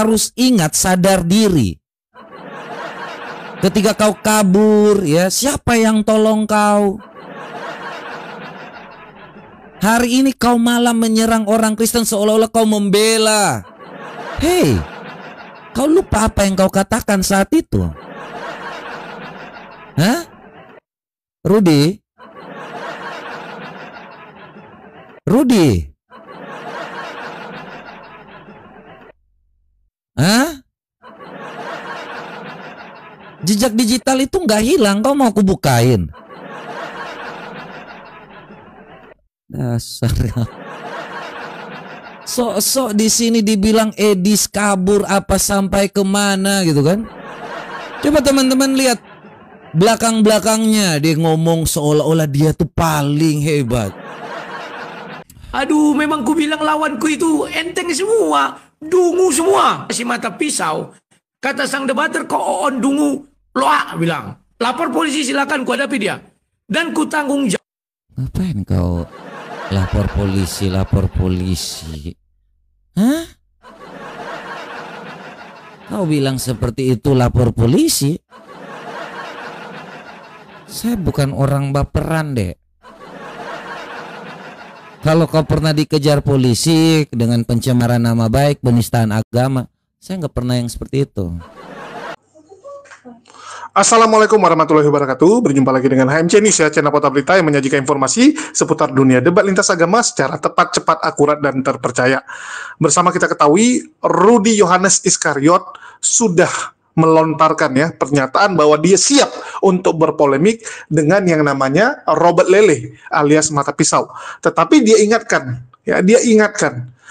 harus ingat, sadar diri. Ketika kau kabur, ya, siapa yang tolong kau? Hari ini kau malah menyerang orang Kristen seolah-olah kau membela. Hei, kau lupa apa yang kau katakan saat itu? Hah? Rudy? Rudy? Hah? Jejak digital itu nggak hilang, kau mau aku bukain? Dasar. Sok-sok di sini dibilang Edis kabur apa sampai kemana gitu kan? Coba teman-teman lihat belakang-belakangnya, dia ngomong seolah-olah dia tuh paling hebat. Aduh, memang ku bilang lawanku itu enteng semua, dungu semua, si mata pisau. Kata sang debater, kok on dungu, loak bilang. Lapor polisi, silakan ku hadapi dia. Dan ku tanggung jawab. Ngapain kau lapor polisi? Hah? Kau bilang seperti itu lapor polisi? Saya bukan orang baperan, Dek. Kalau kau pernah dikejar polisi dengan pencemaran nama baik, penistaan agama, saya nggak pernah yang seperti itu. Assalamualaikum warahmatullahi wabarakatuh. Berjumpa lagi dengan HMC News, ya, channel Kota Berita yang menyajikan informasi seputar dunia debat lintas agama secara tepat, cepat, akurat, dan terpercaya. Bersama kita ketahui, Rudy Yohanes Iskariot sudah melontarkan, ya, pernyataan bahwa dia siap untuk berpolemik dengan yang namanya Robert Lele alias mata pisau. Tetapi dia ingatkan,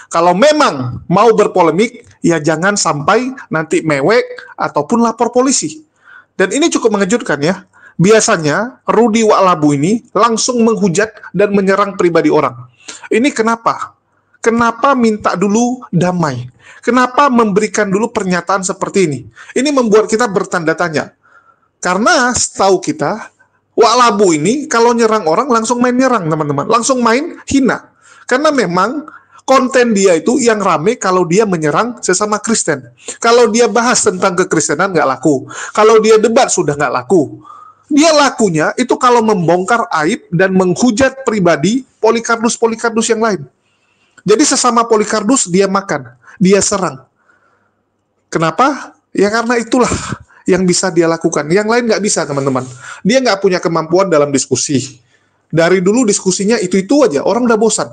kalau memang mau berpolemik, ya jangan sampai nanti mewek ataupun lapor polisi. Dan ini cukup mengejutkan, ya. Biasanya Rudy Waklabu ini langsung menghujat dan menyerang pribadi orang. Ini kenapa? Kenapa minta dulu damai? Kenapa memberikan dulu pernyataan seperti ini? Ini membuat kita bertanda tanya. Karena setahu kita, Waklabu ini kalau nyerang orang langsung main nyerang, teman-teman. Langsung main hina. Karena memang konten dia itu yang rame kalau dia menyerang sesama Kristen. Kalau dia bahas tentang kekristenan nggak laku. Kalau dia debat sudah nggak laku. Dia lakunya itu kalau membongkar aib dan menghujat pribadi Polycarpus yang lain. Jadi sesama Polycarpus dia makan, dia serang. Kenapa? Ya karena itulah yang bisa dia lakukan. Yang lain nggak bisa, teman-teman. Dia nggak punya kemampuan dalam diskusi. Dari dulu diskusinya itu-itu aja, orang udah bosan.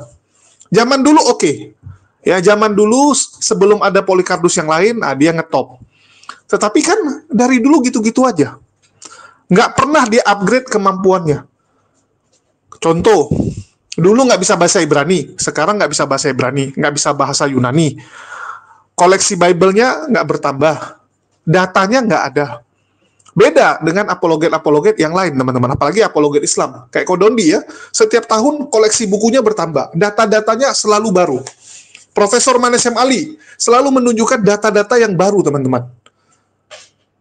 Zaman dulu oke. Ya, zaman dulu sebelum ada Polycarpus yang lain, dia ngetop. Tetapi kan dari dulu gitu-gitu aja. Nggak pernah dia upgrade kemampuannya. Contoh, dulu nggak bisa bahasa Ibrani, sekarang nggak bisa bahasa Ibrani, nggak bisa bahasa Yunani. Koleksi Bible-nya nggak bertambah. Datanya nggak ada. Beda dengan apologet-apologet yang lain, teman-teman. Apalagi apologet Islam. Kayak Kodondi, ya. Setiap tahun koleksi bukunya bertambah. Data-datanya selalu baru. Profesor Manesem Ali selalu menunjukkan data-data yang baru, teman-teman.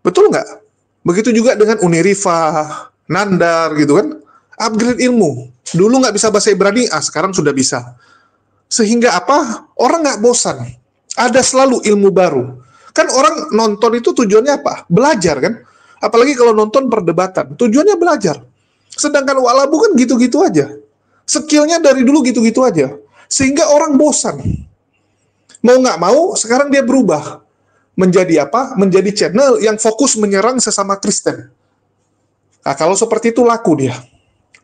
Betul nggak? Begitu juga dengan Uniriva, Nandar, gitu kan. Upgrade ilmu. Dulu nggak bisa bahasa Ibrani, sekarang sudah bisa. Sehingga apa? Orang nggak bosan. Ada selalu ilmu baru. Kan orang nonton itu tujuannya apa? Belajar, kan? Apalagi kalau nonton perdebatan, tujuannya belajar. Sedangkan Waklabu kan gitu-gitu aja. Skillnya dari dulu gitu-gitu aja. Sehingga orang bosan. Mau nggak mau, sekarang dia berubah. Menjadi apa? Menjadi channel yang fokus menyerang sesama Kristen. Nah, kalau seperti itu laku dia.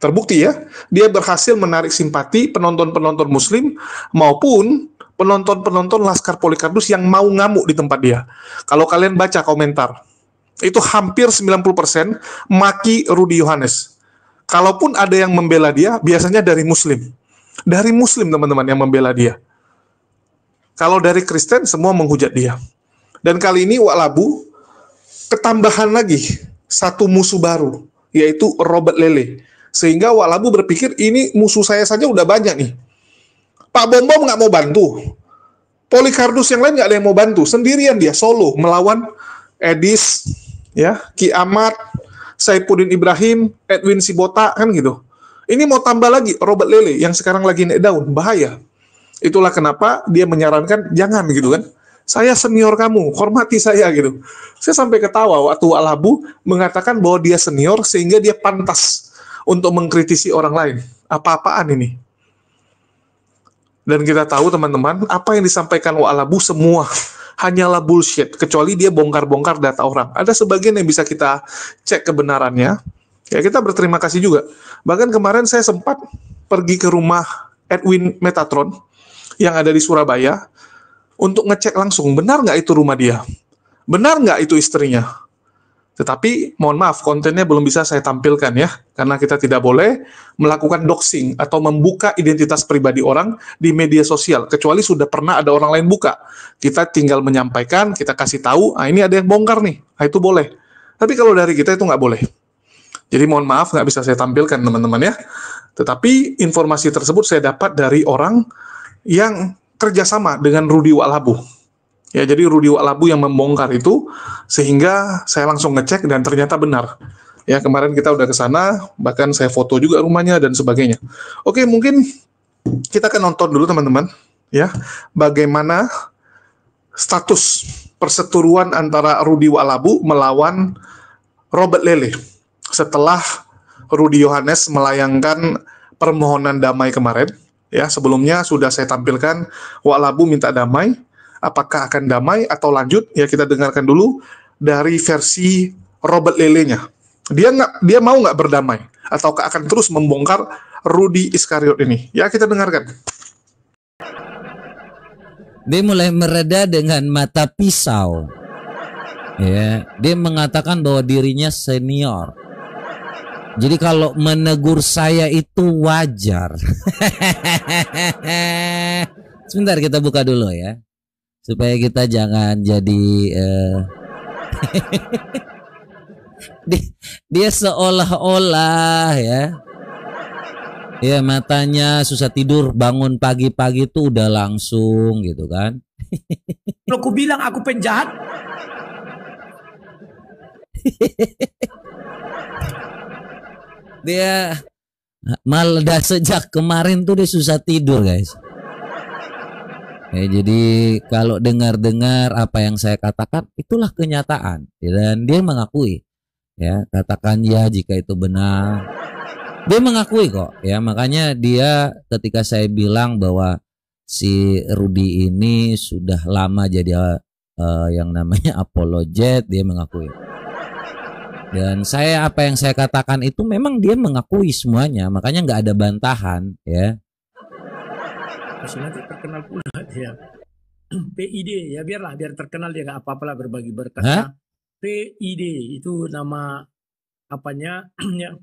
Terbukti, ya. Dia berhasil menarik simpati penonton-penonton Muslim maupun penonton-penonton Laskar Polycarpus yang mau ngamuk di tempat dia. Kalau kalian baca komentar, itu hampir 90% maki Rudy Yohanes. Kalaupun ada yang membela dia, biasanya dari Muslim. Dari Muslim, teman-teman, yang membela dia. Kalau dari Kristen, semua menghujat dia. Dan kali ini Waklabu ketambahan lagi satu musuh baru, yaitu Robert Lele. Sehingga Waklabu berpikir, ini musuh saya saja udah banyak nih. Pak Bom nggak mau bantu. Polycarpus yang lain nggak ada yang mau bantu. Sendirian dia, solo, melawan Edis, ya, Ki Ahmad, Saifuddin Ibrahim, Edwin Sibota, kan gitu. Ini mau tambah lagi Robert Lele yang sekarang lagi naik daun, bahaya. Itulah kenapa dia menyarankan jangan, gitu kan. Saya senior kamu, hormati saya gitu. Saya sampai ketawa waktu Al-Habu mengatakan bahwa dia senior sehingga dia pantas untuk mengkritisi orang lain. Apa-apaan ini? Dan kita tahu teman-teman, apa yang disampaikan Al-Habu semua hanyalah bullshit, kecuali dia bongkar-bongkar data orang. Ada sebagian yang bisa kita cek kebenarannya. Ya, kita berterima kasih juga. Bahkan kemarin saya sempat pergi ke rumah Edwin Metatron yang ada di Surabaya untuk ngecek langsung, benar nggak itu rumah dia? Benar nggak itu istrinya? Tetapi, mohon maaf, kontennya belum bisa saya tampilkan ya, karena kita tidak boleh melakukan doxing atau membuka identitas pribadi orang di media sosial, kecuali sudah pernah ada orang lain buka. Kita tinggal menyampaikan, kita kasih tahu, ini ada yang bongkar nih, itu boleh. Tapi kalau dari kita itu nggak boleh. Jadi mohon maaf, nggak bisa saya tampilkan teman-teman ya. Tetapi informasi tersebut saya dapat dari orang yang kerjasama dengan Rudy Al-Habu. Ya, jadi Rudy Al-Habu yang membongkar itu, sehingga saya langsung ngecek dan ternyata benar. Ya, kemarin kita udah ke sana, bahkan saya foto juga rumahnya dan sebagainya. Oke, mungkin kita akan nonton dulu teman-teman, ya, bagaimana status perseteruan antara Rudy Al-Habu melawan Robert Lele setelah Rudy Yohanes melayangkan permohonan damai kemarin. Ya, sebelumnya sudah saya tampilkan Al-Habu minta damai. Apakah akan damai atau lanjut? Ya, kita dengarkan dulu dari versi Robert Lele-nya. Dia mau nggak berdamai? Ataukah akan terus membongkar Rudy Iskariot ini? Ya, kita dengarkan. Dia mulai mereda dengan mata pisau. Ya, dia mengatakan bahwa dirinya senior. Jadi kalau menegur saya itu wajar. Sebentar, kita buka dulu ya, supaya kita jangan jadi dia seolah-olah ya matanya susah tidur, bangun pagi-pagi tuh udah langsung gitu kan. Kalau aku bilang aku penjahat, dia malah sejak kemarin tuh dia susah tidur guys. Ya, jadi kalau dengar-dengar apa yang saya katakan, itulah kenyataan. Dan dia mengakui, ya, katakan ya jika itu benar. Dia mengakui kok, ya, makanya dia ketika saya bilang bahwa si Rudy ini sudah lama jadi yang namanya apologet, dia mengakui. Dan apa yang saya katakan itu memang dia mengakui semuanya, makanya nggak ada bantahan, ya. nanti terkenal pula dia. PID ya, biar terkenal, dia nggak apa-apalah berbagi berkata. PID itu nama apanya ya.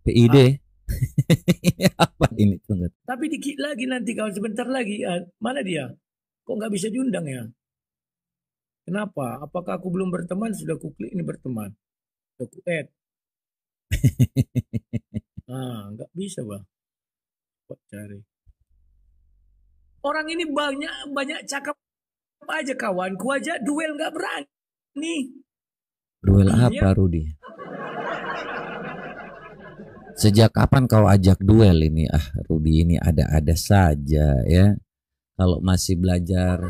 PID apa ini? Tunggu. Tapi dikit lagi nanti, kalau sebentar lagi mana dia? Kok nggak bisa diundang ya? Kenapa? Apakah aku belum berteman? Sudah aku klik ini berteman. Sudah aku add. Nggak bisa bang. Kok cari? Orang ini banyak cakap aja, kawanku aja duel nggak berani. Duel apa, Rudy? Sejak kapan kau ajak duel ini? Rudy ini ada-ada saja ya. Kalau masih belajar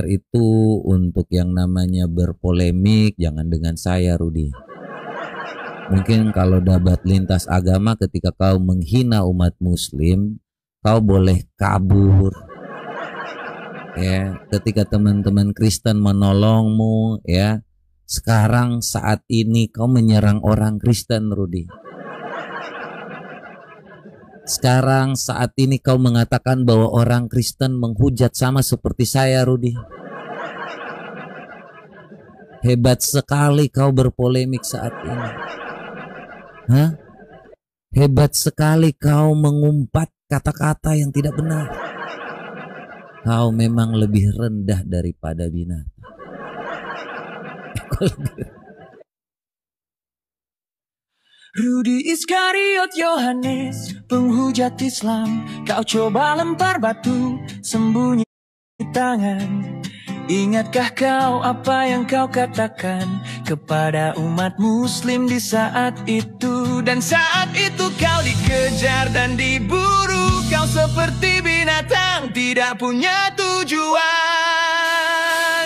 itu untuk yang namanya berpolemik, jangan dengan saya, Rudy. Mungkin kalau debat lintas agama ketika kau menghina umat muslim, kau boleh kabur. Ya, ketika teman-teman Kristen menolongmu, ya. Sekarang saat ini kau menyerang orang Kristen, Rudy. Sekarang saat ini kau mengatakan bahwa orang Kristen menghujat sama seperti saya, Rudy. Hebat sekali kau berpolemik saat ini. Hebat sekali kau mengumpat kata-kata yang tidak benar. Kau memang lebih rendah daripada binatang. Rudy Iskariot Yohanes, penghujat Islam, kau coba lempar batu, sembunyi tangan. Ingatkah kau apa yang kau katakan kepada umat muslim di saat itu? Dan saat itu kau dikejar dan diburu, kau seperti binatang tidak punya Tuhan. tujuan.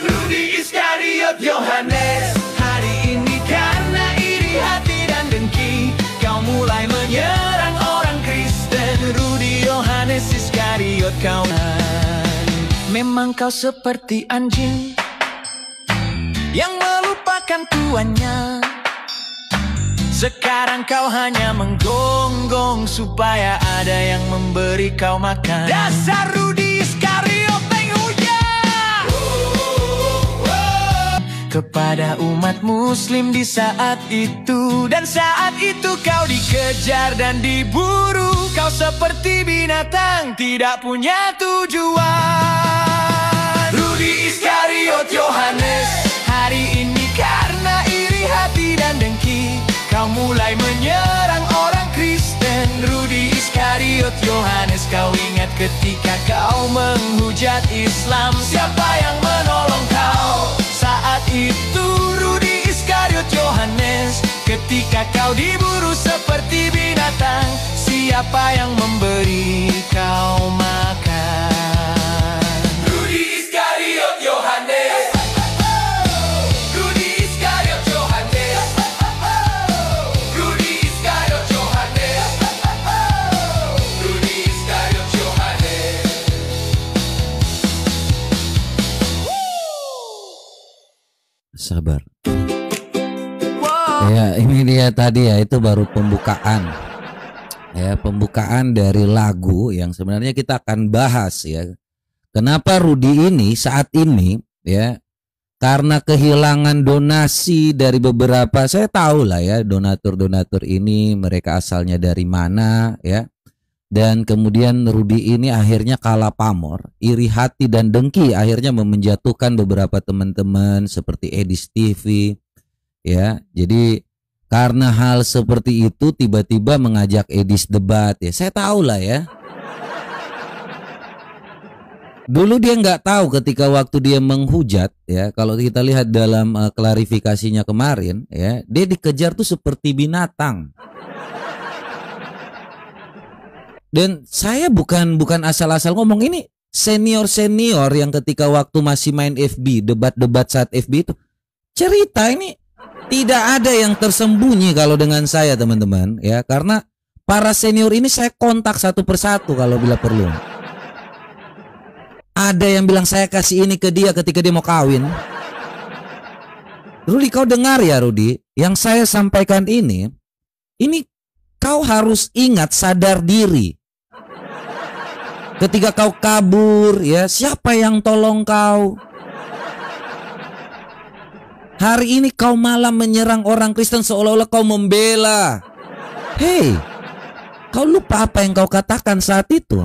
Rudi Iskariot Yohanes, hari ini karena iri hati dan dengki kau mulai menyerang orang Kristen. Rudi Yohanes Iskariot kau. Memang kau seperti anjing yang melupakan tuannya. Sekarang kau hanya menggonggong supaya ada yang memberi kau makan. Dasar Rudi Iskariot penghuja kepada umat muslim di saat itu. Dan saat itu kau dikejar dan diburu. Kau seperti binatang tidak punya tujuan. Rudi Iskariot Yohanes, hari ini karena iri hati dan dengki kau mulai menyerang orang Kristen. Rudi Iskariot Yohanes, kau ingat ketika kau menghujat Islam, siapa yang menolong kau? Saat itu Rudi Iskariot Yohanes, ketika kau diburu seperti binatang, siapa yang memberi kau makan? Rudi Iskariot Yohanes. Sabar. Ya, ini dia tadi ya, itu baru pembukaan. Ya, pembukaan dari lagu yang sebenarnya kita akan bahas ya. Kenapa Rudi ini saat ini ya, karena kehilangan donasi dari beberapa, saya tahu lah ya, donatur-donatur ini mereka asalnya dari mana ya. Dan kemudian Rudi ini akhirnya kalah pamor, iri hati dan dengki akhirnya menjatuhkan beberapa teman-teman seperti Edis TV ya. Jadi karena hal seperti itu tiba-tiba mengajak Edis debat ya. Saya tahu lah ya. Dulu dia nggak tahu ketika waktu dia menghujat ya. Kalau kita lihat dalam klarifikasinya kemarin ya, dia dikejar tuh seperti binatang. Dan saya bukan asal-asal ngomong, ini senior-senior yang ketika waktu masih main FB, debat-debat saat FB itu cerita, ini tidak ada yang tersembunyi kalau dengan saya teman-teman ya, karena para senior ini saya kontak satu persatu kalau bila perlu. Ada yang bilang saya kasih ini ke dia ketika dia mau kawin. Rudi, kau dengar ya Rudi, yang saya sampaikan ini kau harus ingat, sadar diri. Ketika kau kabur ya, siapa yang tolong kau? Hari ini kau malah menyerang orang Kristen seolah-olah kau membela. Hei, kau lupa apa yang kau katakan saat itu?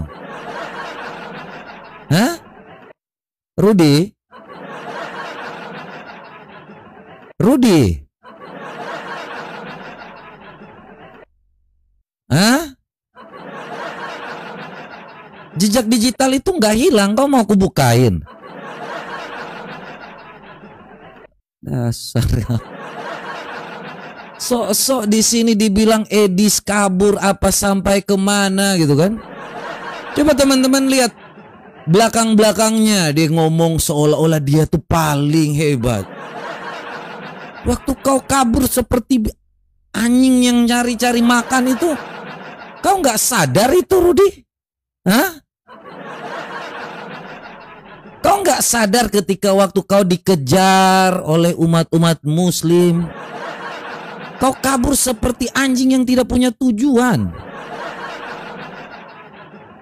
Hah? Rudi? Rudi? Hah? Jejak digital itu nggak hilang, kau mau aku bukain? Dasar. Sok-sok di sini dibilang Edis kabur apa sampai kemana gitu kan? Coba teman-teman lihat belakang-belakangnya, dia ngomong seolah-olah dia tuh paling hebat. Waktu kau kabur seperti anjing yang cari-cari makan itu, kau nggak sadar itu Rudi? Hah? Kau nggak sadar ketika waktu kau dikejar oleh umat-umat muslim, kau kabur seperti anjing yang tidak punya tujuan.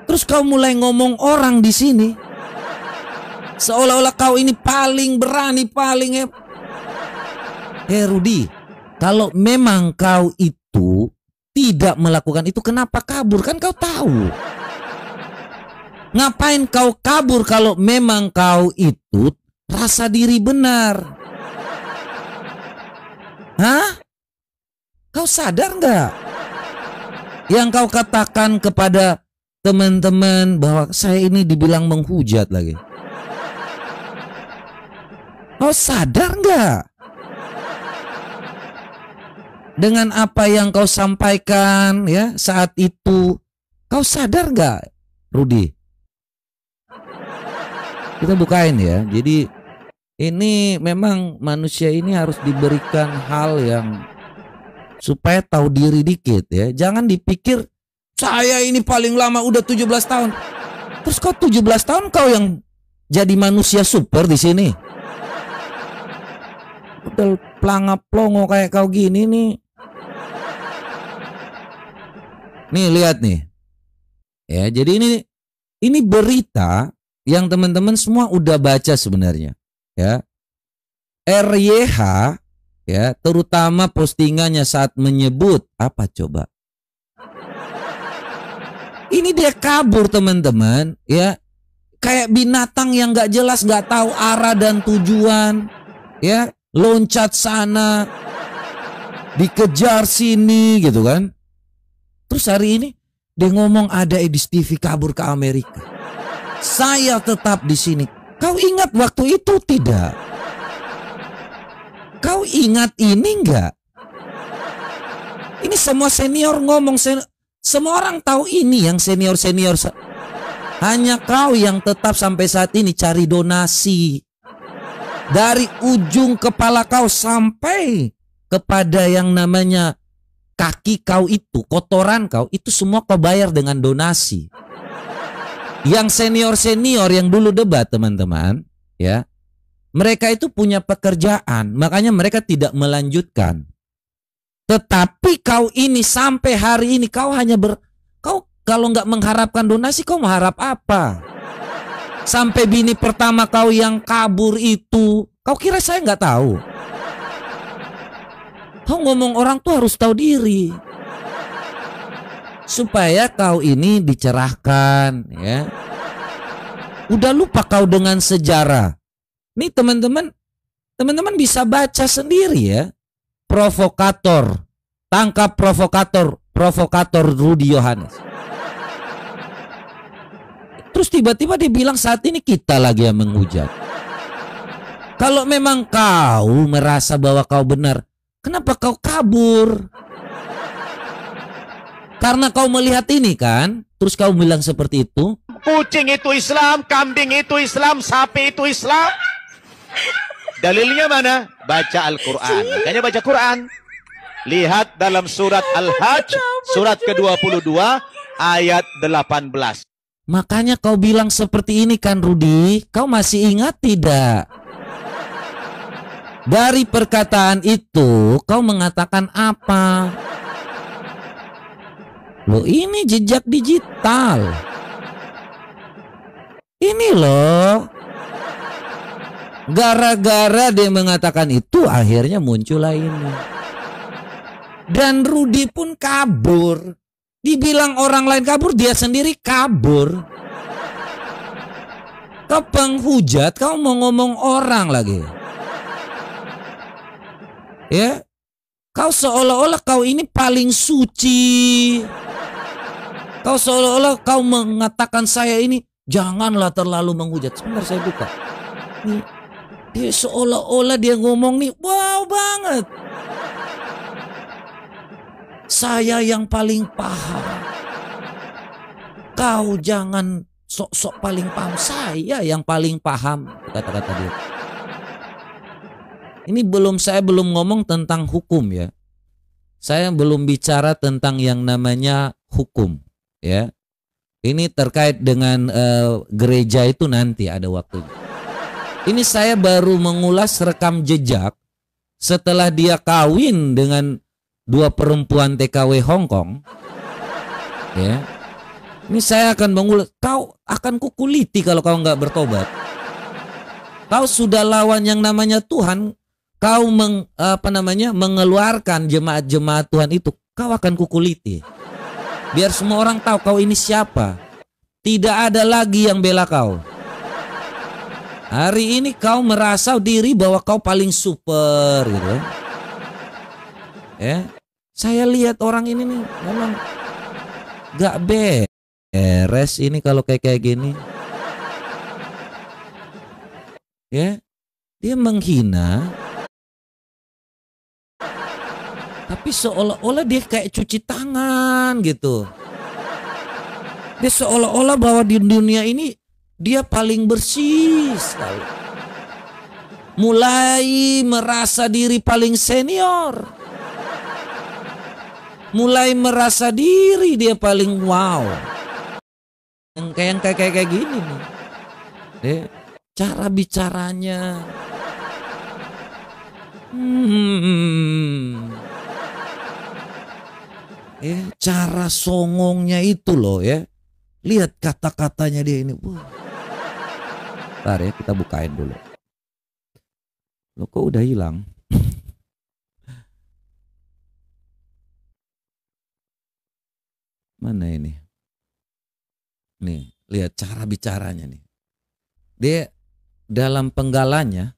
Terus kau mulai ngomong orang di sini seolah-olah kau ini paling berani, paling hebat. Rudi, kalau memang kau itu tidak melakukan itu, kenapa kabur? Kan kau tahu. Ngapain kau kabur kalau memang kau itu rasa diri benar? Hah? Kau sadar nggak? Yang kau katakan kepada teman-teman bahwa saya ini dibilang menghujat lagi. Kau sadar nggak? Dengan apa yang kau sampaikan ya saat itu, kau sadar nggak, Rudi? Kita bukain ya. Jadi ini memang manusia ini harus diberikan hal yang supaya tahu diri dikit ya. Jangan dipikir saya ini paling lama udah 17 tahun. Terus kau 17 tahun kau yang jadi manusia super di sini. Udah pelangap plongo kayak kau gini nih. Nih lihat nih. Ya, jadi ini berita yang teman-teman semua udah baca sebenarnya. Ya. RYH ya, terutama postingannya saat menyebut apa coba? Ini dia kabur teman-teman, ya. Kayak binatang yang nggak jelas, nggak tahu arah dan tujuan, ya. Loncat sana, dikejar sini gitu kan. Terus hari ini dia ngomong ada Edis TV kabur ke Amerika. Saya tetap di sini. Kau ingat waktu itu tidak? Kau ingat ini enggak? Ini semua senior ngomong, semua orang tahu ini yang senior-senior. Hanya kau yang tetap sampai saat ini cari donasi. Dari ujung kepala kau sampai kepada yang namanya kaki kau itu, kotoran kau, itu semua kau bayar dengan donasi. Yang senior-senior yang dulu debat teman-teman, ya, mereka itu punya pekerjaan, makanya mereka tidak melanjutkan. Tetapi kau ini sampai hari ini kau hanya kau kalau nggak mengharapkan donasi, kau mengharap apa? Sampai bini pertama kau yang kabur itu, kau kira saya nggak tahu? Kau ngomong orang tuh harus tahu diri. Supaya kau ini dicerahkan, ya. Udah lupa kau dengan sejarah. Nih teman-teman bisa baca sendiri ya. Provokator, tangkap provokator Rudy Yohanes. Terus tiba-tiba dia bilang saat ini kita lagi yang menghujat. Kalau memang kau merasa bahwa kau benar, kenapa kau kabur? Karena kau melihat ini kan, terus kau bilang seperti itu. Kucing itu Islam, kambing itu Islam, sapi itu Islam. Dalilnya mana? Baca Al-Quran. Makanya baca Quran. Lihat dalam surat Al-Hajj, surat ke-22, ayat 18. Makanya kau bilang seperti ini kan Rudi, kau masih ingat tidak? Dari perkataan itu kau mengatakan apa? Loh ini jejak digital. Ini loh. Gara-gara dia mengatakan itu akhirnya muncullah ini. Dan Rudi pun kabur. Dibilang orang lain kabur, dia sendiri kabur. Kau penghujat, kau mau ngomong orang lagi. Ya, kau seolah-olah kau ini paling suci. Kau seolah-olah kau mengatakan saya ini janganlah terlalu menghujat. Sebentar saya buka. Nih, dia seolah-olah dia ngomong nih, wow banget. Saya yang paling paham. Kau jangan sok-sok paling paham. Saya yang paling paham, kata-kata dia. Ini saya belum ngomong tentang hukum ya. Saya belum bicara tentang yang namanya hukum ya. Ini terkait dengan gereja itu nanti ada waktunya. Ini saya baru mengulas rekam jejak setelah dia kawin dengan 2 perempuan TKW Hong Kong. Ya. Ini saya akan mengulas. Kau akan kukuliti kalau kau nggak bertobat. Kau sudah lawan yang namanya Tuhan. Kau mengeluarkan jemaat-jemaat Tuhan itu. Kau akan kukuliti. Biar semua orang tahu kau ini siapa. Tidak ada lagi yang bela kau. Hari ini kau merasa diri bahwa kau paling super gitu. Ya. Saya lihat orang ini nih memang gak beres ini kalau kayak gini. Ya, dia menghina. Tapi seolah-olah dia kayak cuci tangan gitu. Dia seolah-olah bahwa di dunia ini dia paling bersih sekali. Mulai merasa diri paling senior. Mulai merasa diri dia paling wow. Yang kayak gini nih. Cara bicaranya. Cara songongnya itu loh ya. Lihat kata-katanya dia ini. Bentar ya, kita bukain dulu. Loh kok udah hilang? Mana ini? Nih, lihat cara bicaranya nih. Dia dalam penggalannya,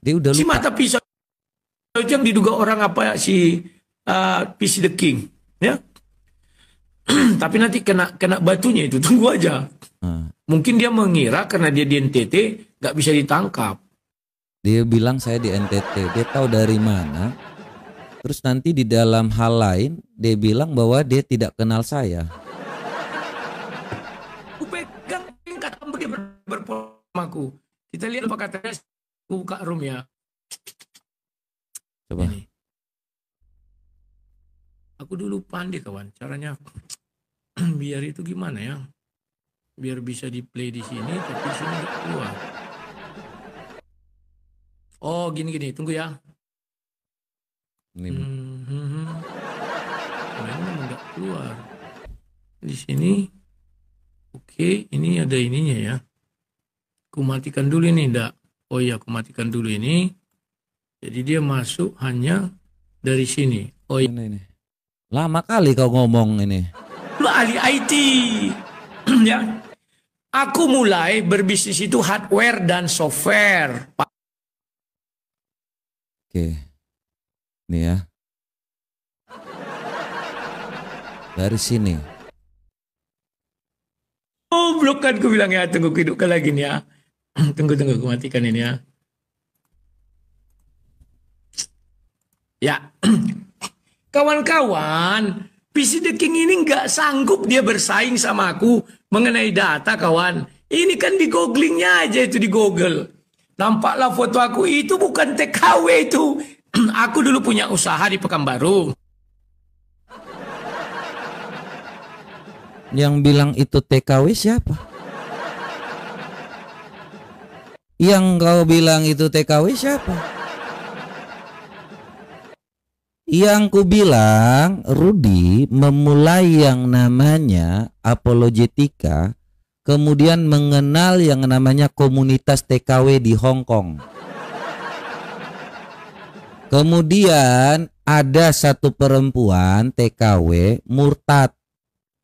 dia udah lupa. Si mata pisau itu yang diduga orang apa si PC the King, ya. Tapi nanti kena batunya itu, tunggu aja. Mungkin dia mengira karena dia di NTT nggak bisa ditangkap. Dia bilang saya di NTT, dia tahu dari mana. Terus nanti di dalam hal lain dia bilang bahwa dia tidak kenal saya. Aku pegang kata dia berpolamaku. Kita lihat apa katanya. Buka room ya. Coba. Ini. Aku dulu pandai kawan, caranya biar itu gimana ya? Biar bisa di play di sini, tapi di sini nggak keluar. Oh gini, tunggu ya. Ini. Nah, ini nggak keluar. Di sini, oke, ini ada ininya ya. Aku matikan dulu ini, ndak. Oh iya, aku matikan dulu ini. Jadi dia masuk hanya dari sini. Oh iya. Ini. Lama kali kau ngomong ini. Lu ahli IT. Ya. Aku mulai berbisnis itu hardware dan software. Oke. Nih ya. Dari sini. Oh, blok kan aku bilang ya, tunggu aku hidupkan lagi nih ya. Tunggu, aku matikan ini ya. Ya. Kawan-kawan, PC The King ini nggak sanggup dia bersaing sama aku mengenai data, kawan. Ini kan di googlingnya aja itu di Google. Nampaklah foto aku itu bukan TKW itu. Aku dulu punya usaha di Pekanbaru. Yang bilang itu TKW siapa? Yang kau bilang itu TKW siapa? Yang ku bilang Rudy memulai yang namanya apologetika, kemudian mengenal yang namanya komunitas TKW di Hong Kong. Kemudian ada satu perempuan TKW murtad,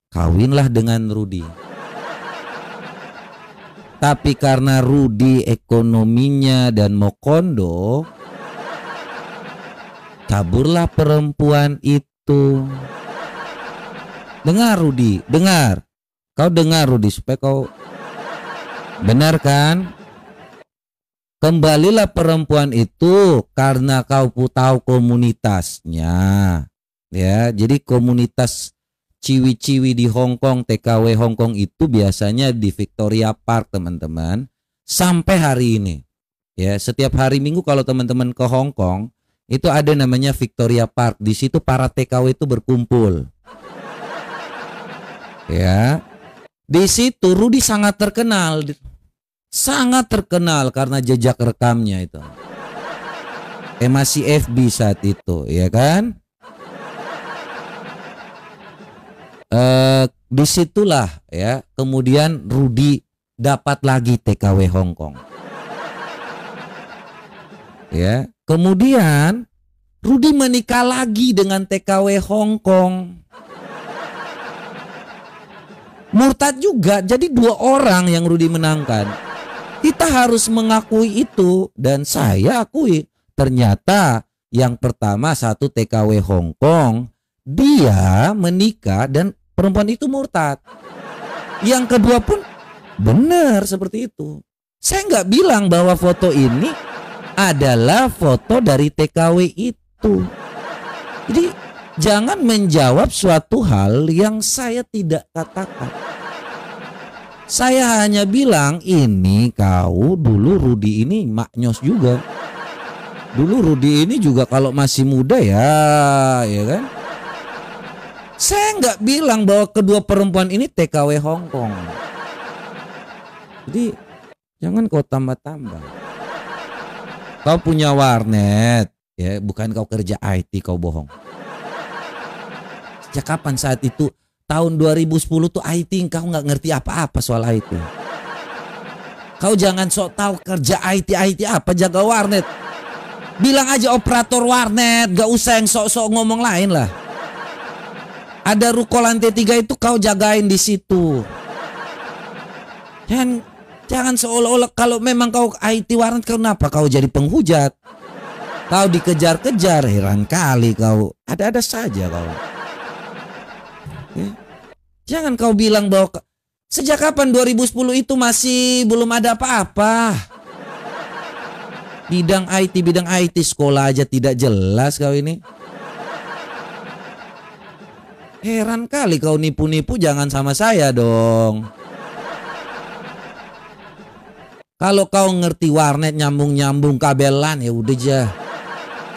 kawinlah dengan Rudy. Tapi karena Rudy ekonominya dan mokondo, kaburlah perempuan itu. Dengar Rudy, dengar. Kau dengar Rudy supaya kau benar kan? Kembalilah perempuan itu karena kau tahu komunitasnya. Ya, jadi komunitas ciwi-ciwi di Hong Kong, TKW Hong Kong itu biasanya di Victoria Park, teman-teman. Sampai hari ini. Ya, setiap hari Minggu kalau teman-teman ke Hong Kong, itu ada namanya Victoria Park. Di situ para TKW itu berkumpul. Ya. Di situ Rudy sangat terkenal. Sangat terkenal karena jejak rekamnya itu. Masih FB saat itu, ya kan? Disitulah ya, kemudian Rudy dapat lagi TKW Hong Kong. Ya, kemudian Rudy menikah lagi dengan TKW Hong Kong. Murtad juga, jadi 2 orang yang Rudy menangkan. Kita harus mengakui itu, dan saya akui ternyata yang pertama satu TKW Hong Kong, dia menikah dan perempuan itu murtad. Yang kedua pun benar seperti itu. Saya nggak bilang bahwa foto ini adalah foto dari TKW itu. Jadi jangan menjawab suatu hal yang saya tidak katakan. Saya hanya bilang ini kau dulu Rudi ini maknyos juga. Dulu Rudi ini juga kalau masih muda ya kan. Saya nggak bilang bahwa kedua perempuan ini TKW Hongkong. Jadi jangan kau tambah-tambah. Kau punya warnet, ya bukan kau kerja IT, kau bohong. Sejak kapan saat itu? Tahun 2010 tuh IT, kau nggak ngerti apa-apa soal IT. Kau jangan sok tahu kerja IT apa, jaga warnet. Bilang aja operator warnet, gak usah yang sok-sok ngomong lain lah. Ada ruko lantai 3 itu kau jagain di situ. Jangan seolah-olah kalau memang kau IT warnet, kenapa kau jadi penghujat? Kau dikejar-kejar, heran kali kau. Ada-ada saja kau. Ya. Jangan kau bilang bahwa sejak kapan 2010 itu masih belum ada apa-apa. Bidang IT sekolah aja tidak jelas kau ini. Heran kali kau nipu-nipu, jangan sama saya dong. Kalau kau ngerti warnet nyambung-nyambung kabelan ya udah aja.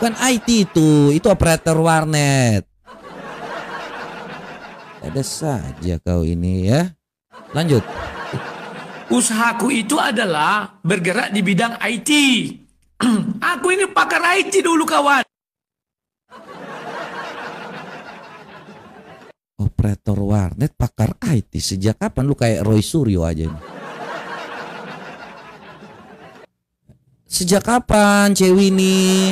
Kan IT itu operator warnet. Ada saja kau ini ya. Lanjut. Usahaku itu adalah bergerak di bidang IT. Aku ini pakar IT dulu kawan. Operator warnet pakar IT. Sejak kapan lu kayak Roy Suryo aja nih? Sejak kapan Cewini?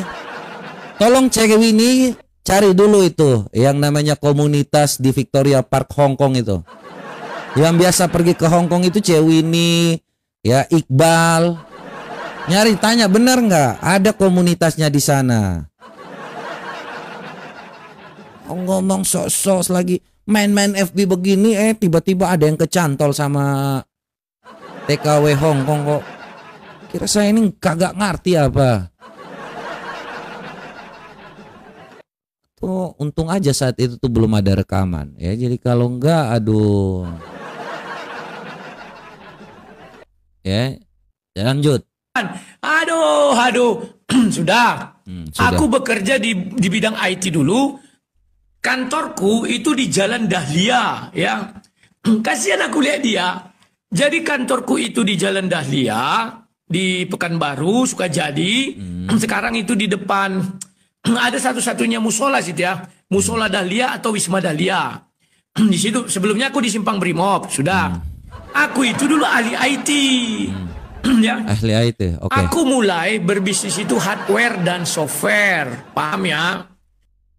Tolong Cewini cari dulu itu yang namanya komunitas di Victoria Park Hong Kong itu. Yang biasa pergi ke Hong Kong itu Cewini, ya Iqbal. Nyari tanya bener nggak ada komunitasnya di sana. Ngomong sok-sok lagi main-main FB begini tiba-tiba ada yang kecantol sama TKW Hong Kong kok. Kira saya ini kagak ngerti apa. Tuh untung aja saat itu tuh belum ada rekaman ya. Jadi kalau enggak aduh. Ya, lanjut. Aduh. Sudah. Sudah. Aku bekerja di bidang IT dulu. Kantorku itu di Jalan Dahlia ya. Kasihan aku lihat dia. Jadi kantorku itu di Jalan Dahlia di Pekanbaru, Sukajadi. Sekarang itu di depan ada satu-satunya musola situ ya, musola Dahlia atau Wisma Dahlia. Di situ sebelumnya aku di Simpang Brimob, sudah. Aku itu dulu ahli IT. Ya. Ahli IT, oke. Aku mulai berbisnis itu hardware dan software, paham ya?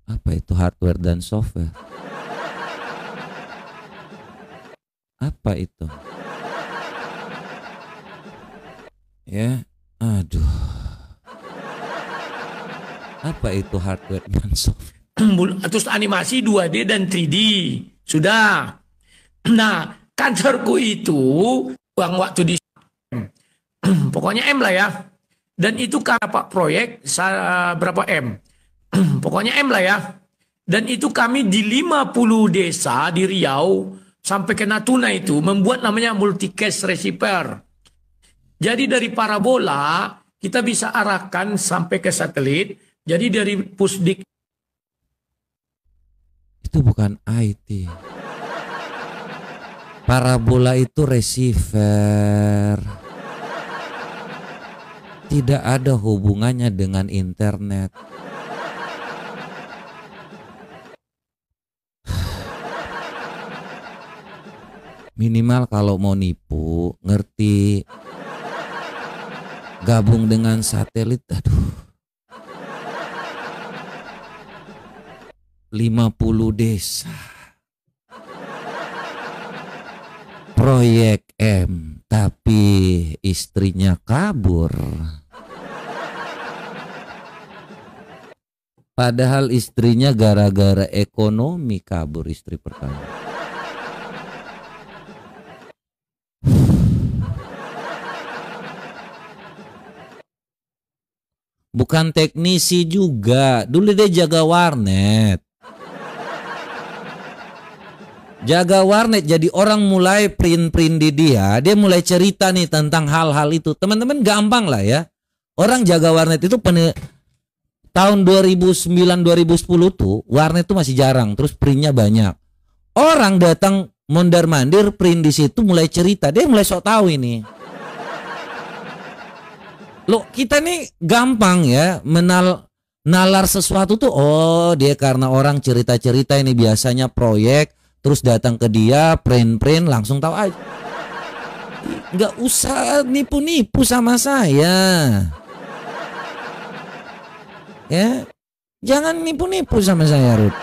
Apa itu hardware dan software? Apa itu? Ya, aduh. Apa itu hardware dan software? Terus animasi 2D dan 3D. Sudah. Nah, kantorku itu uang waktu di pokoknya M lah ya. Dan itu pak proyek berapa M? Pokoknya M lah ya. Dan itu kami di 50 desa di Riau sampai ke Natuna itu membuat namanya multicast receiver. Jadi dari parabola kita bisa arahkan sampai ke satelit. Jadi dari pusdik itu bukan IT. Parabola itu receiver. Tidak ada hubungannya dengan internet. Minimal kalau mau nipu, ngerti. Gabung dengan satelit, aduh. 50 desa. Proyek M, tapi istrinya kabur. Padahal istrinya gara-gara ekonomi kabur istri pertama. Bukan teknisi juga, dulu dia jaga warnet. Jaga warnet, jadi orang mulai print-print di dia mulai cerita nih tentang hal-hal itu. Teman-teman gampang lah ya. Orang jaga warnet itu tahun 2009-2010 tuh warnet tuh masih jarang, terus printnya banyak. Orang datang mondar-mandir print di situ mulai cerita, dia mulai sok tahu ini. Loh, kita nih gampang ya nalar sesuatu tuh, oh dia karena orang cerita-cerita ini biasanya proyek, terus datang ke dia print langsung tahu aja. Nggak usah nipu-nipu sama saya. Ya, jangan nipu-nipu sama saya, Ruth.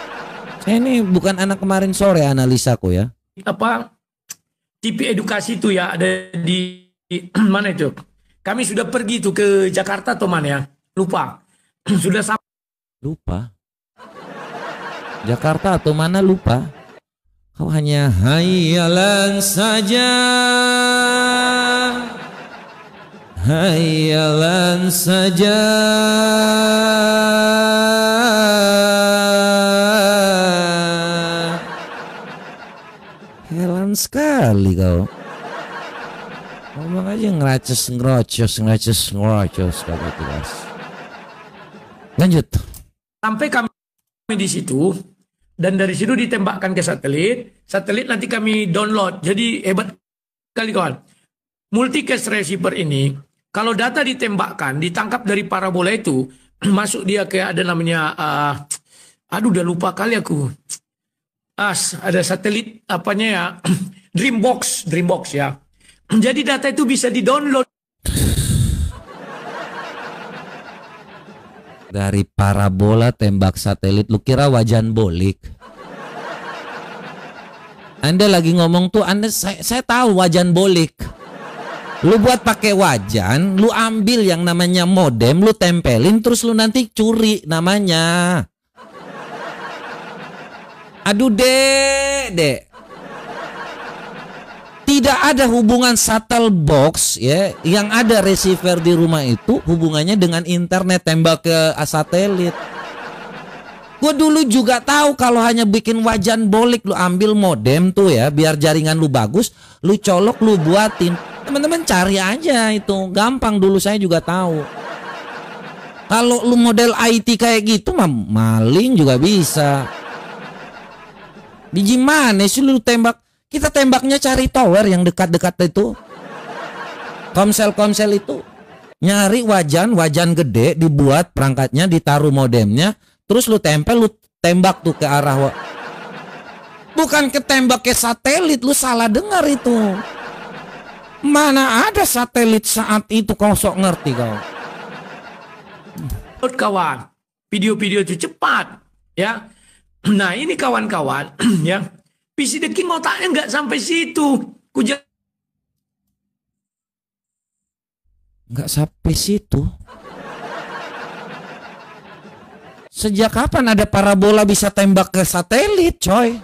Saya ini bukan anak kemarin sore analisaku ya. Apa TV edukasi itu ya ada di mana itu? Kami sudah pergi tuh ke Jakarta atau mana ya? Lupa. Sudah sampai. Lupa. Jakarta atau mana lupa. Kau hanya hayalan saja. Hayalan saja. Heran sekali kau. Ngomong aja ngerocos kagak jelas. Lanjut. Sampai kami di situ dan dari situ ditembakkan ke satelit. Satelit nanti kami download. Jadi hebat kali kawan. Multicast receiver ini kalau data ditembakkan, ditangkap dari parabola itu, masuk dia ke ada namanya aduh udah lupa kali aku. Ada satelit apanya ya? Dreambox ya. Jadi data itu bisa di-download. Dari parabola tembak satelit, lu kira wajan bolik? Anda lagi ngomong tuh, saya tahu wajan bolik. Lu buat pakai wajan, lu ambil yang namanya modem, lu tempelin, terus lu nanti curi namanya. Aduh dek. Tidak ada hubungan shuttle box ya, yang ada receiver di rumah itu hubungannya dengan internet tembak ke satelit. Gue dulu juga tahu kalau hanya bikin wajan bolik, lu ambil modem tuh ya, biar jaringan lu bagus, lu colok, lu buatin. Teman-teman cari aja itu, gampang, dulu saya juga tahu. Kalau lu model IT kayak gitu mah maling juga bisa. Biji mana sih lu tembak? Kita tembaknya cari tower yang dekat-dekat itu. Komsel itu. Nyari wajan gede, dibuat perangkatnya, ditaruh modemnya, terus lu tempel, lu tembak tuh ke arah. Bukan ketembak ke satelit, lu salah dengar itu. Mana ada satelit saat itu, kau sok ngerti kau. Kawan, video-video itu cepat ya. Nah ini kawan-kawan ya. PC The King otaknya nggak sampai situ. Nggak sampai situ. Sejak kapan ada parabola bisa tembak ke satelit, coy?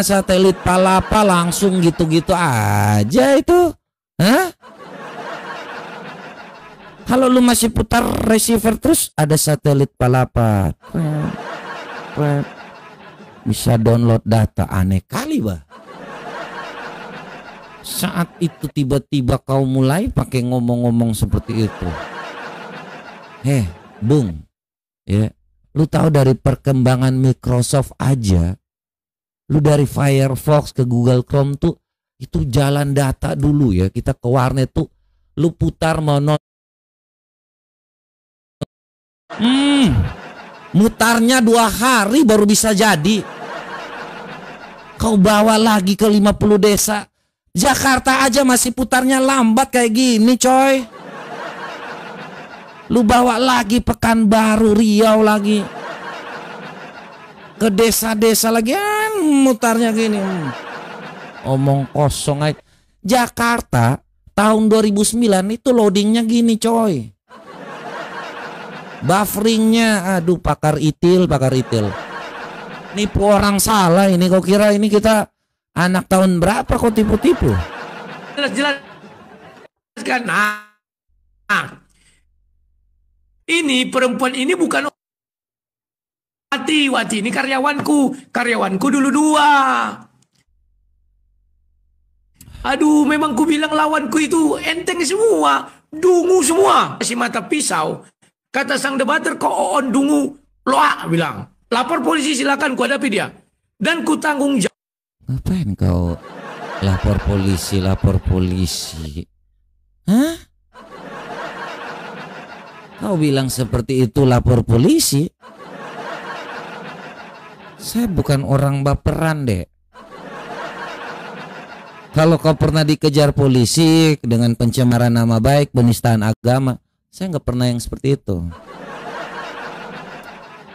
Satelit palapa langsung gitu-gitu aja itu. Hah? Kalau lu masih putar receiver terus ada satelit palapa. Bisa download data, aneh kali bah. Saat itu tiba-tiba kau mulai pakai ngomong-ngomong seperti itu. Bung, ya, lu tahu dari perkembangan Microsoft aja, lu dari Firefox ke Google Chrome tuh itu jalan data dulu ya. Kita ke warnet tuh, lu putar mono. Mutarnya 2 hari baru bisa jadi. Kau bawa lagi ke 50 desa. Jakarta aja masih putarnya lambat kayak gini, coy. Lu bawa lagi Pekanbaru, Riau lagi. Ke desa-desa lagi mutarnya gini. Omong kosong aja. Jakarta tahun 2009 itu loadingnya gini, coy. Bufferingnya, aduh pakar itil. Nipu orang salah ini, kau kira ini kita anak tahun berapa kok tipu-tipu? Jelas kan. Ini perempuan ini bukan Wati ini karyawanku dulu 2. Aduh, memang ku bilang lawanku itu enteng semua, dungu semua. Si mata pisau, kata sang debater, kok on dungu, loa bilang. Lapor polisi silakan, ku hadapi dia. Dan ku tanggung jawab. Ngapain kau lapor polisi? Hah? Kau bilang seperti itu lapor polisi? Saya bukan orang baperan, Dek. Kalau kau pernah dikejar polisi dengan pencemaran nama baik, penistaan agama, saya nggak pernah yang seperti itu.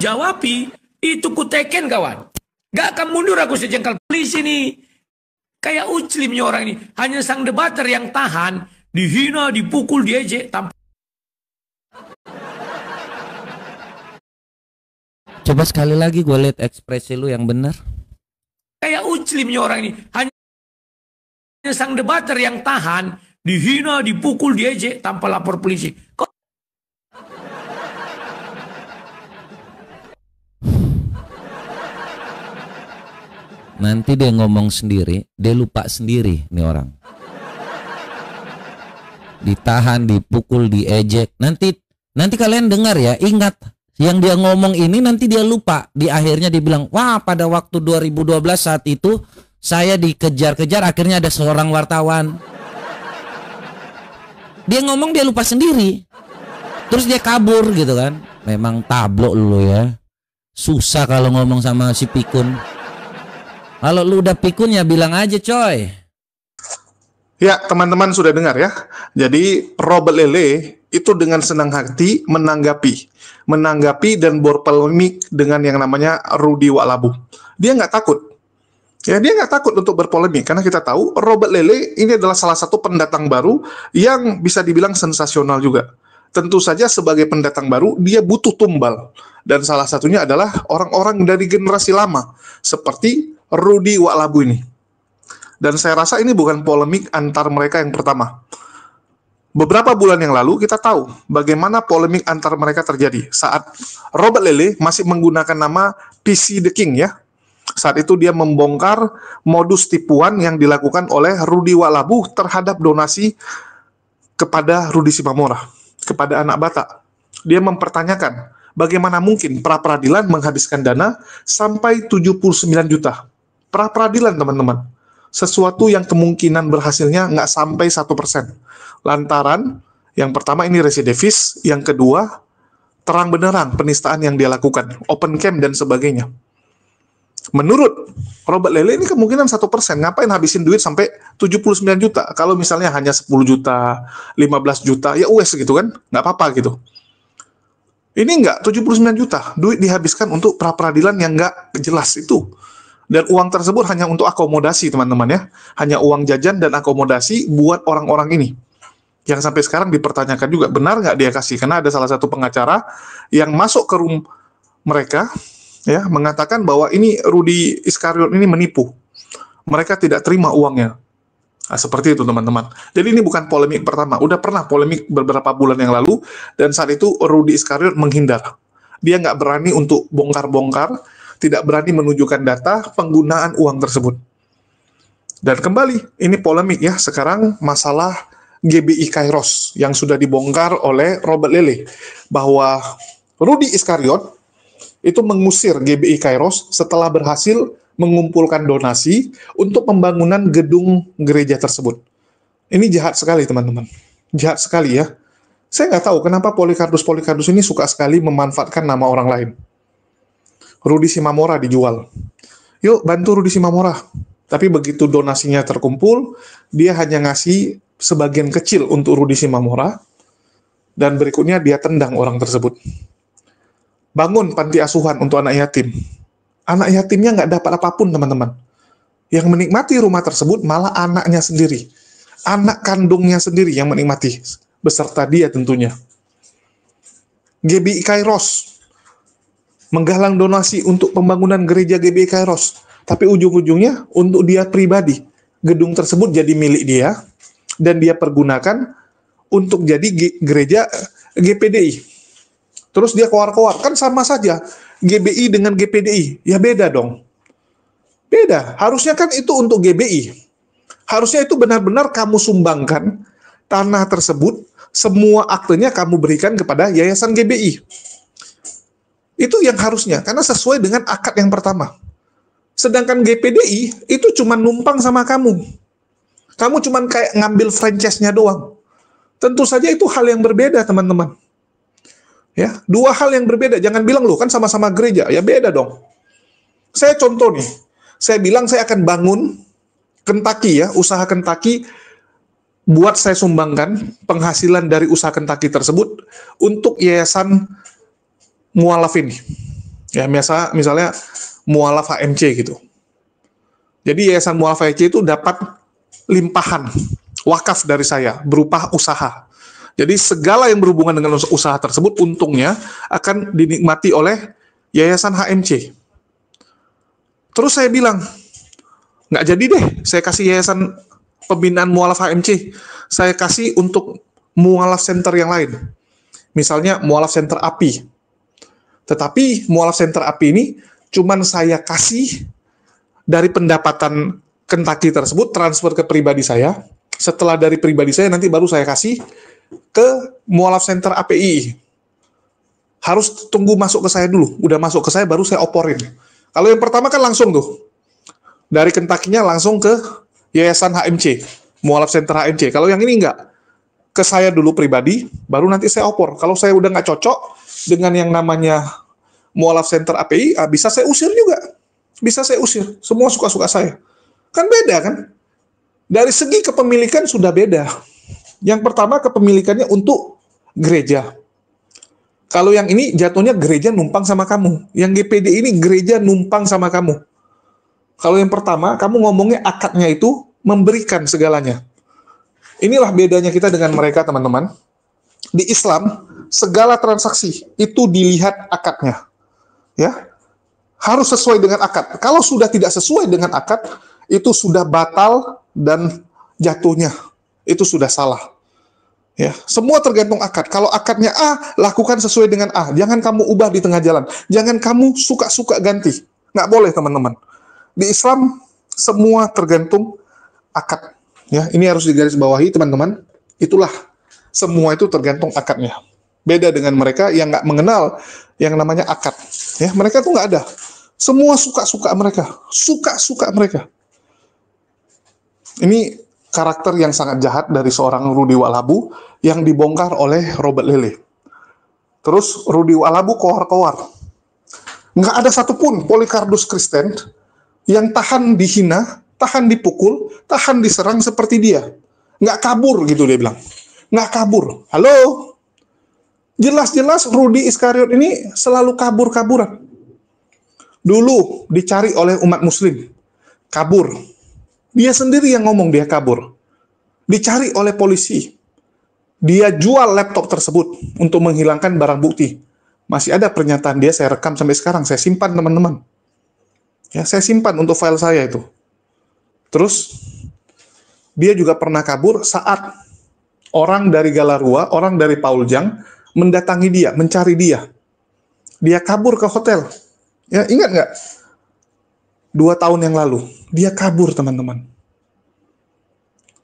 Jawabi, itu ku teken kawan. Gak akan mundur aku sejengkal polisi nih. Kayak uclimnya orang ini. Hanya sang debater yang tahan, dihina, dipukul, diejek, tanpa. Coba sekali lagi gue lihat ekspresi lu yang benar. Kayak uclimnya orang ini. Hanya sang debater yang tahan, dihina, dipukul, diejek, tanpa lapor polisi. Nanti dia ngomong sendiri, dia lupa sendiri nih orang. Ditahan, dipukul, diejek. Nanti kalian dengar ya, ingat. Yang dia ngomong ini nanti dia lupa. Di akhirnya dia bilang, wah pada waktu 2012 saat itu saya dikejar-kejar, akhirnya ada seorang wartawan. Dia ngomong dia lupa sendiri. Terus dia kabur gitu kan. Memang tablok lu ya. Susah kalau ngomong sama si pikun. Kalau lu udah pikun ya bilang aja coy. Ya, teman-teman sudah dengar ya. Jadi Robert Lele itu dengan senang hati menanggapi dan berpolemik dengan yang namanya Rudy Waklabu. Dia nggak takut. Ya, dia nggak takut untuk berpolemik karena kita tahu Robert Lele ini adalah salah satu pendatang baru yang bisa dibilang sensasional juga. Tentu saja sebagai pendatang baru dia butuh tumbal dan salah satunya adalah orang-orang dari generasi lama seperti Rudy Waklabu ini. Dan saya rasa ini bukan polemik antar mereka yang pertama. Beberapa bulan yang lalu kita tahu bagaimana polemik antar mereka terjadi saat Robert Lele masih menggunakan nama PC The King ya. Saat itu dia membongkar modus tipuan yang dilakukan oleh Rudy Waklabu terhadap donasi kepada Rudy Simamora, kepada anak Batak. Dia mempertanyakan bagaimana mungkin pra-peradilan menghabiskan dana sampai 79 juta. Pra-peradilan teman-teman. Sesuatu yang kemungkinan berhasilnya nggak sampai 1%. Lantaran, yang pertama ini residivis, yang kedua, terang benerang penistaan yang dia lakukan, open camp dan sebagainya. Menurut Robert Lele ini kemungkinan 1%, ngapain habisin duit sampai 79 juta, kalau misalnya hanya 10 juta, 15 juta, ya US gitu kan, nggak apa-apa gitu. Ini nggak, 79 juta, duit dihabiskan untuk pra-peradilan yang nggak jelas itu. Dan uang tersebut hanya untuk akomodasi teman-teman ya. Hanya uang jajan dan akomodasi buat orang-orang ini. Yang sampai sekarang dipertanyakan juga, benar nggak dia kasih? Karena ada salah satu pengacara yang masuk ke room mereka, ya, mengatakan bahwa ini Rudy Iskariot ini menipu. Mereka tidak terima uangnya. Nah, seperti itu teman-teman. Jadi ini bukan polemik pertama. Udah pernah polemik beberapa bulan yang lalu, dan saat itu Rudy Iskariot menghindar. Dia nggak berani untuk bongkar-bongkar, tidak berani menunjukkan data penggunaan uang tersebut. Dan kembali, ini polemik ya, sekarang masalah GBI Kairos yang sudah dibongkar oleh Robert Lele, bahwa Rudy Iskariot itu mengusir GBI Kairos setelah berhasil mengumpulkan donasi untuk pembangunan gedung gereja tersebut. Ini jahat sekali teman-teman, jahat sekali ya. Saya nggak tahu kenapa Polycarpus ini suka sekali memanfaatkan nama orang lain. Rudy Simamora dijual. Yuk bantu Rudy Simamora. Tapi begitu donasinya terkumpul, dia hanya ngasih sebagian kecil untuk Rudy Simamora, dan berikutnya dia tendang orang tersebut. Bangun panti asuhan untuk anak yatim. Anak yatimnya nggak dapat apapun teman-teman. Yang menikmati rumah tersebut malah anaknya sendiri. Anak kandungnya sendiri yang menikmati, beserta dia tentunya. GBI Kairos menggalang donasi untuk pembangunan gereja GBI Kairos, tapi ujung-ujungnya untuk dia pribadi. Gedung tersebut jadi milik dia, dan dia pergunakan untuk jadi gereja GPDI. Terus dia koar-koar, kan sama saja. GBI dengan GPDI? Ya beda dong. Beda. Harusnya kan itu untuk GBI. Harusnya itu benar-benar kamu sumbangkan tanah tersebut, semua aktenya kamu berikan kepada Yayasan GBI. Itu yang harusnya, karena sesuai dengan akad yang pertama. Sedangkan GPDI itu cuma numpang sama kamu. Kamu cuma kayak ngambil franchise-nya doang. Tentu saja itu hal yang berbeda, teman-teman. Ya, dua hal yang berbeda. Jangan bilang loh kan sama-sama gereja. Ya beda dong. Saya contoh nih. Saya bilang saya akan bangun Kentucky ya, usaha Kentucky buat saya sumbangkan penghasilan dari usaha Kentucky tersebut untuk yayasan mualaf ini. Ya, misalnya mualaf HMC gitu. Jadi yayasan mualaf HMC itu dapat limpahan wakaf dari saya berupa usaha. Jadi segala yang berhubungan dengan usaha tersebut untungnya akan dinikmati oleh yayasan HMC. Terus saya bilang, nggak jadi deh, saya kasih yayasan pembinaan mualaf HMC. Saya kasih untuk mualaf center yang lain. Misalnya mualaf center API. Tetapi mualaf center API ini cuman saya kasih dari pendapatan Kentucky tersebut, transfer ke pribadi saya. Setelah dari pribadi saya, nanti baru saya kasih ke mualaf center API. Harus tunggu masuk ke saya dulu. Udah masuk ke saya, baru saya oporin. Kalau yang pertama kan langsung tuh. Dari Kentucky-nya langsung ke Yayasan HMC, mualaf center HMC. Kalau yang ini enggak, ke saya dulu pribadi, baru nanti saya opor. Kalau saya udah nggak cocok dengan yang namanya mualaf center API, bisa saya usir juga. Bisa saya usir. Semua suka-suka saya. Kan beda kan? Dari segi kepemilikan sudah beda. Yang pertama kepemilikannya untuk gereja. Kalau yang ini jatuhnya gereja numpang sama kamu. Yang GPD ini gereja numpang sama kamu. Kalau yang pertama, kamu ngomongnya akadnya itu memberikan segalanya. Inilah bedanya kita dengan mereka, teman-teman. Di Islam, segala transaksi itu dilihat akadnya. Ya, harus sesuai dengan akad. Kalau sudah tidak sesuai dengan akad, itu sudah batal dan jatuhnya. Itu sudah salah. Ya, semua tergantung akad. Kalau akadnya A, lakukan sesuai dengan A. Jangan kamu ubah di tengah jalan. Jangan kamu suka-suka ganti. Nggak boleh, teman-teman. Di Islam, semua tergantung akad. Ya, ini harus digarisbawahi, teman-teman. Itulah, semua itu tergantung akadnya. Beda dengan mereka yang nggak mengenal yang namanya akad. Ya, mereka tuh nggak ada. Semua suka-suka mereka. Suka-suka mereka. Ini karakter yang sangat jahat dari seorang Rudy Walabu yang dibongkar oleh Robert Lele. Terus Rudy Walabu kowar-kowar. Nggak ada satupun Polycarpus Kristen yang tahan dihina, tahan dipukul, tahan diserang seperti dia. Nggak kabur gitu dia bilang. Nggak kabur. Halo? Jelas-jelas Rudy Iskariot ini selalu kabur-kaburan. Dulu dicari oleh umat muslim. Kabur. Dia sendiri yang ngomong dia kabur. Dicari oleh polisi. Dia jual laptop tersebut untuk menghilangkan barang bukti. Masih ada pernyataan dia, saya rekam sampai sekarang. Saya simpan, teman-teman. Ya, saya simpan untuk file saya itu. Terus, dia juga pernah kabur saat orang dari Galarua, orang dari Pauljang, mendatangi dia, mencari dia. Dia kabur ke hotel. Ya, ingat nggak? 2 tahun yang lalu, dia kabur, teman-teman.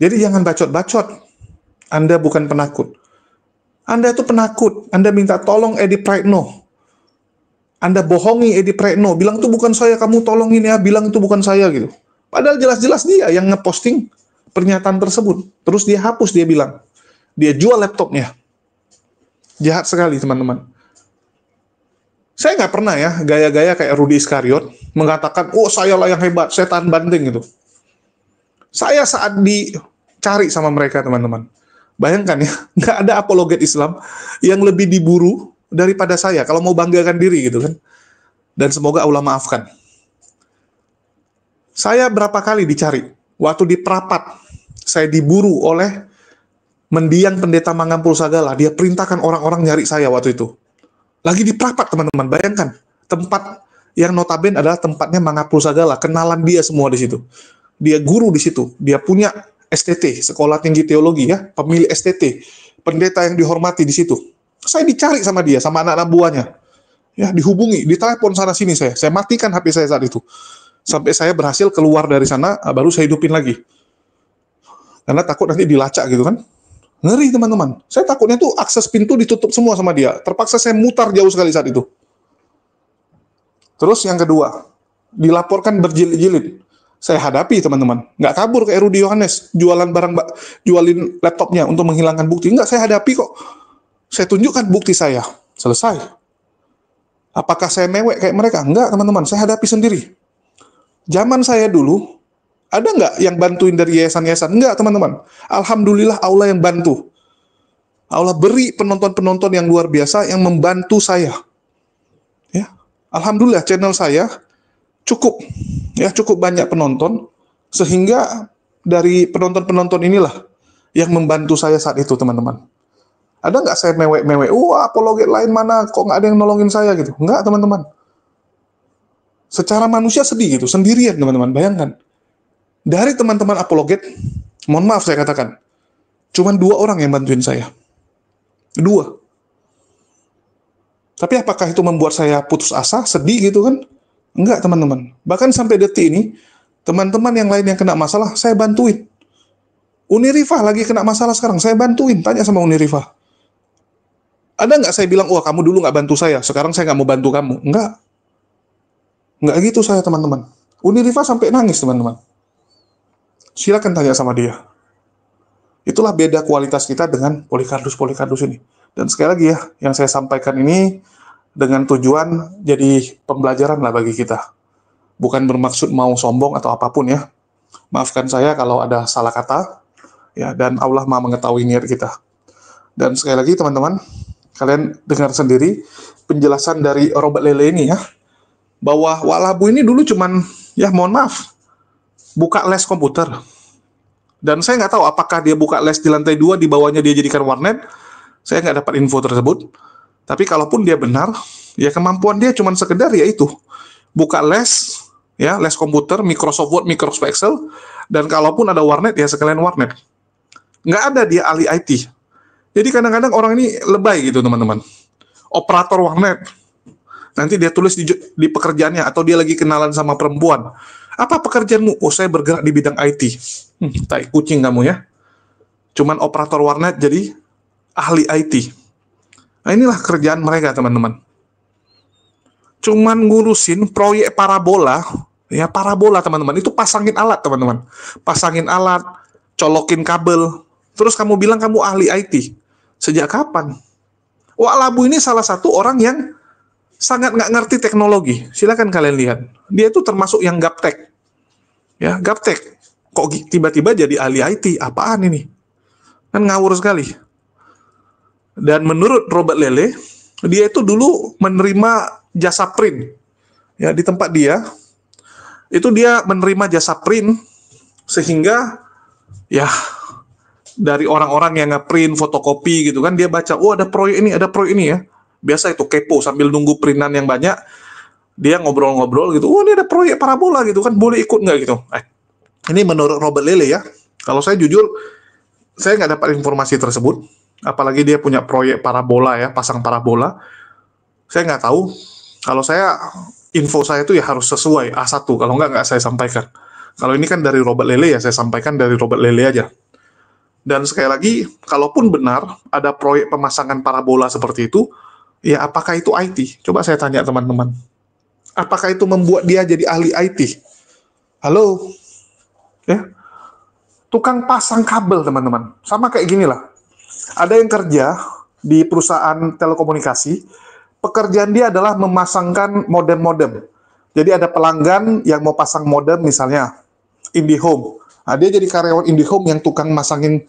Jadi jangan bacot-bacot. Anda bukan penakut. Anda itu penakut. Anda minta tolong Edi Praetno. Anda bohongi Edi Praetno. Bilang itu bukan saya, kamu tolongin ya. Bilang itu bukan saya gitu. Padahal jelas-jelas dia yang ngeposting pernyataan tersebut. Terus dia hapus, dia bilang. Dia jual laptopnya. Jahat sekali, teman-teman. Saya nggak pernah ya gaya-gaya kayak Rudy Iskariot mengatakan, oh saya lah yang hebat, saya tahan banting gitu. Saya saat dicari sama mereka, teman-teman. Bayangkan ya, nggak ada apologet Islam yang lebih diburu daripada saya kalau mau banggakan diri gitu kan. Dan semoga Allah maafkan. Saya berapa kali dicari. Waktu di Prapat, saya diburu oleh mendiang pendeta Mangampul Sagala. Dia perintahkan orang-orang nyari saya waktu itu. Lagi di Prapat, teman-teman. Bayangkan, tempat yang notabene adalah tempatnya Mangampul Sagala. Kenalan dia semua di situ. Dia guru di situ. Dia punya STT, Sekolah Tinggi Teologi ya, pemilik STT. Pendeta yang dihormati di situ. Saya dicari sama dia, sama anak-anak buahnya. Ya, dihubungi, ditelepon sana sini saya matikan HP saya saat itu. Sampai saya berhasil keluar dari sana, baru saya hidupin lagi. Karena takut nanti dilacak gitu kan. Ngeri teman-teman. Saya takutnya tuh akses pintu ditutup semua sama dia. Terpaksa saya mutar jauh sekali saat itu. Terus yang kedua, dilaporkan berjilid-jilid. Saya hadapi teman-teman. Nggak kabur kayak Rudy Yohanes, jualin laptopnya untuk menghilangkan bukti. Nggak, saya hadapi kok. Saya tunjukkan bukti saya. Selesai. Apakah saya mewek kayak mereka? Enggak, teman-teman. Saya hadapi sendiri. Zaman saya dulu, ada nggak yang bantuin dari yayasan-yayasan? Enggak, teman-teman. Alhamdulillah Allah yang bantu. Allah beri penonton-penonton yang luar biasa yang membantu saya. Ya, alhamdulillah channel saya cukup banyak penonton, sehingga dari penonton-penonton inilah yang membantu saya saat itu, teman-teman. Ada nggak saya mewek-mewek? Apologet lain mana? Kok nggak ada yang nolongin saya gitu? Nggak, teman-teman. Secara manusia sedih gitu, sendirian, teman-teman. Bayangkan. Dari teman-teman apologet, mohon maaf saya katakan, cuma 2 orang yang bantuin saya. 2. Tapi apakah itu membuat saya putus asa, sedih gitu kan? Enggak, teman-teman. Bahkan sampai detik ini, teman-teman yang lain yang kena masalah, saya bantuin. Unirifah lagi kena masalah sekarang, saya bantuin. Tanya sama Unirifah. Ada nggak saya bilang, kamu dulu nggak bantu saya, sekarang saya nggak mau bantu kamu? Nggak gitu saya, teman-teman. Unirifah sampai nangis, teman-teman. Silakan tanya sama dia. Itulah beda kualitas kita dengan Polikardus ini. Dan sekali lagi ya, yang saya sampaikan ini dengan tujuan jadi pembelajaran lah bagi kita. Bukan bermaksud mau sombong atau apapun ya. Maafkan saya kalau ada salah kata, ya, dan Allah Maha mengetahui niat kita. Dan sekali lagi teman-teman, kalian dengar sendiri penjelasan dari Robert Lele ini ya, bahwa Wak Labu ini dulu cuman, ya mohon maaf, buka les komputer. Dan saya nggak tahu apakah dia buka les di lantai 2, di bawahnya dia jadikan warnet. Saya nggak dapat info tersebut. Tapi kalaupun dia benar, ya kemampuan dia cuman sekedar yaitu buka les, ya les komputer, Microsoft Word, Microsoft Excel, dan kalaupun ada warnet ya sekalian warnet. Nggak ada dia ahli IT. Jadi kadang-kadang orang ini lebay gitu teman-teman. Operator warnet. Nanti dia tulis di pekerjaannya, atau dia lagi kenalan sama perempuan. Apa pekerjaanmu? Saya bergerak di bidang IT. Tai kucing kamu ya. Cuman operator warnet jadi ahli IT. Nah inilah kerjaan mereka teman-teman. Cuman ngurusin proyek parabola. Ya parabola teman-teman. Itu pasangin alat teman-teman. Pasangin alat, colokin kabel. Terus kamu bilang kamu ahli IT. Sejak kapan? Wak Labu ini salah satu orang yang sangat nggak ngerti teknologi. Silakan kalian lihat. Dia itu termasuk yang gaptek. Ya, gaptek. Kok tiba-tiba jadi ahli IT? Apaan ini? Kan ngawur sekali. Dan menurut Robert Lele, dia itu dulu menerima jasa print. Ya, di tempat dia, itu dia menerima jasa print, sehingga ya dari orang-orang yang nge-print, fotokopi gitu kan, dia baca, ada proyek ini ya. Biasa itu kepo sambil nunggu printan yang banyak, dia ngobrol-ngobrol gitu, ini ada proyek parabola gitu kan, boleh ikut nggak gitu. Ini menurut Robert Lele ya. Kalau saya jujur, saya nggak dapat informasi tersebut, apalagi dia punya proyek parabola ya, pasang parabola. Saya nggak tahu. Kalau info saya itu ya harus sesuai A1, kalau nggak saya sampaikan. Kalau ini kan dari Robert Lele ya, saya sampaikan dari Robert Lele aja. Dan sekali lagi, kalaupun benar ada proyek pemasangan parabola seperti itu, ya apakah itu IT? Coba saya tanya teman-teman. Apakah itu membuat dia jadi ahli IT? Halo? Ya. Tukang pasang kabel, teman-teman. Sama kayak gini lah. Ada yang kerja di perusahaan telekomunikasi, pekerjaan dia adalah memasangkan modem-modem. Jadi ada pelanggan yang mau pasang modem, misalnya IndiHome. Nah, dia jadi karyawan IndiHome yang tukang masangin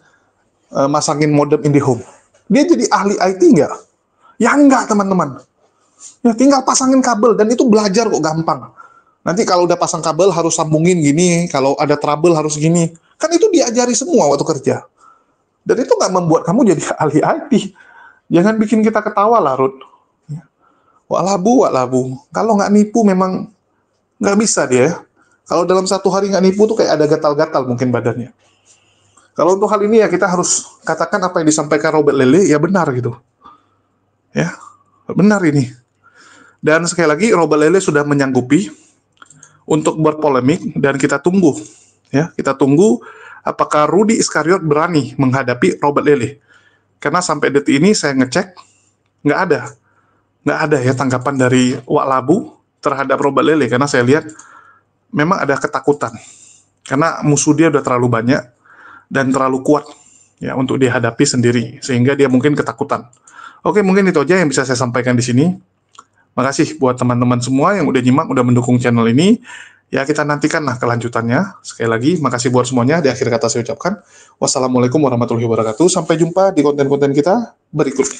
modem IndiHome. Dia jadi ahli IT nggak? Ya enggak, teman-teman. Ya tinggal pasangin kabel, dan itu belajar kok gampang. Nanti kalau udah pasang kabel harus sambungin gini, kalau ada trouble harus gini. Kan itu diajari semua waktu kerja. Dan itu nggak membuat kamu jadi ahli IT. Jangan bikin kita ketawa lah, Ruth. Wak Labu. Kalau nggak nipu memang nggak bisa dia. Kalau dalam satu hari nggak nipu tuh kayak ada gatal-gatal mungkin badannya. Kalau untuk hal ini ya kita harus katakan apa yang disampaikan Robert Lele ya benar gitu. Ya, benar ini. Dan sekali lagi Robert Lele sudah menyanggupi untuk berpolemik dan kita tunggu ya, kita tunggu apakah Rudy Iskariot berani menghadapi Robert Lele. Karena sampai detik ini saya ngecek nggak ada ya tanggapan dari Wak Labu terhadap Robert Lele, karena saya lihat memang ada ketakutan karena musuh dia udah terlalu banyak dan terlalu kuat ya untuk dihadapi sendiri, sehingga dia mungkin ketakutan. Oke, mungkin itu aja yang bisa saya sampaikan di sini. Makasih buat teman-teman semua yang udah nyimak, udah mendukung channel ini. Ya, kita nantikanlah kelanjutannya. Sekali lagi, makasih buat semuanya. Di akhir kata saya ucapkan, wassalamualaikum warahmatullahi wabarakatuh. Sampai jumpa di konten-konten kita berikutnya.